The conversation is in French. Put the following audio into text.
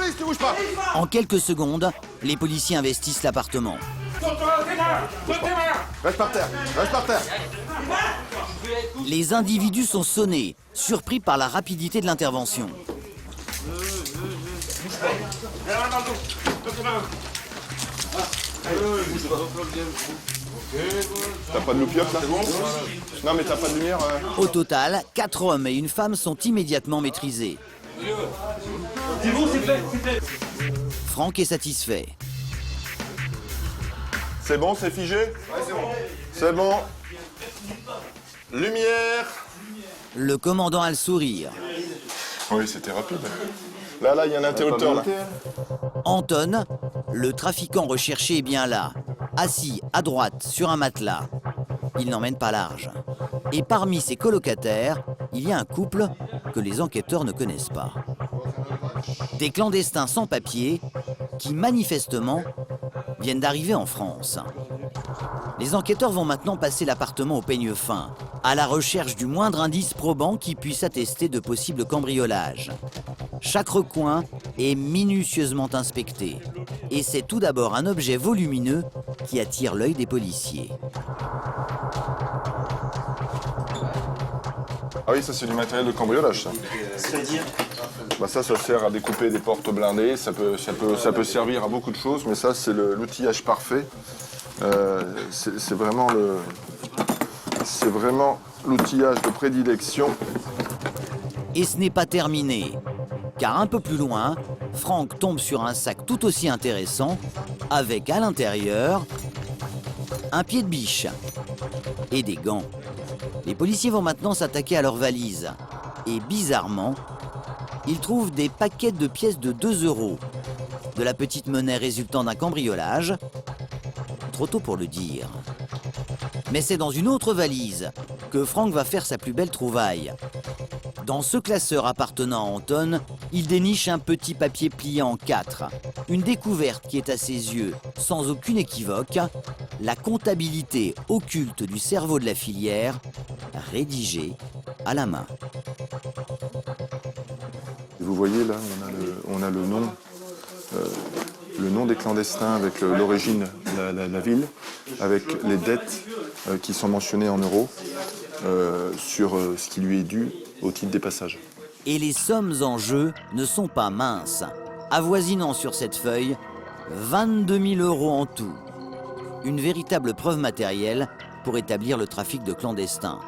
police, tu bouges pas. En quelques secondes, les policiers investissent l'appartement. Reste par terre, reste par terre. Les individus sont sonnés, surpris par la rapidité de l'intervention. T'as pas de loupiote là? Non mais t'as pas de lumière. Au total, 4 hommes et une femme sont immédiatement maîtrisés. C'est bon, c'est fait, c'est fait. Franck est satisfait. C'est bon, c'est figé? Ouais, c'est bon. C'est bon. Lumière. Le commandant a le sourire. Oui, c'était rapide. Là, il y a un interrupteur là. Anton, le trafiquant recherché est bien là, assis à droite sur un matelas. Il n'emmène pas large. Et parmi ses colocataires, il y a un couple que les enquêteurs ne connaissent pas. Des clandestins sans papier qui, manifestement, viennent d'arriver en France. Les enquêteurs vont maintenant passer l'appartement au peigne fin, à la recherche du moindre indice probant qui puisse attester de possibles cambriolages. Chaque recoin est minutieusement inspecté. Et c'est tout d'abord un objet volumineux qui attire l'œil des policiers. Ah oui, ça c'est du matériel de cambriolage ça. C'est-à-dire? Bah ça sert à découper des portes blindées, ça peut servir à beaucoup de choses, mais ça c'est l'outillage parfait. C'est vraiment l'outillage de prédilection. Et ce n'est pas terminé, car un peu plus loin, Franck tombe sur un sac tout aussi intéressant, avec à l'intérieur un pied de biche et des gants. Les policiers vont maintenant s'attaquer à leurs valises. Et bizarrement, ils trouvent des paquets de pièces de 2 €, de la petite monnaie résultant d'un cambriolage. Trop tôt pour le dire. Mais c'est dans une autre valise que Franck va faire sa plus belle trouvaille. Dans ce classeur appartenant à Anton, il déniche un petit papier plié en 4. Une découverte qui est à ses yeux, sans aucune équivoque, la comptabilité occulte du cerveau de la filière, rédigée à la main. Vous voyez là, on a le nom des clandestins avec l'origine, la ville, avec les dettes qui sont mentionnées en euros sur ce qui lui est dû au titre des passages. Et les sommes en jeu ne sont pas minces, avoisinant sur cette feuille 22 000 € en tout. Une véritable preuve matérielle pour établir le trafic de clandestins.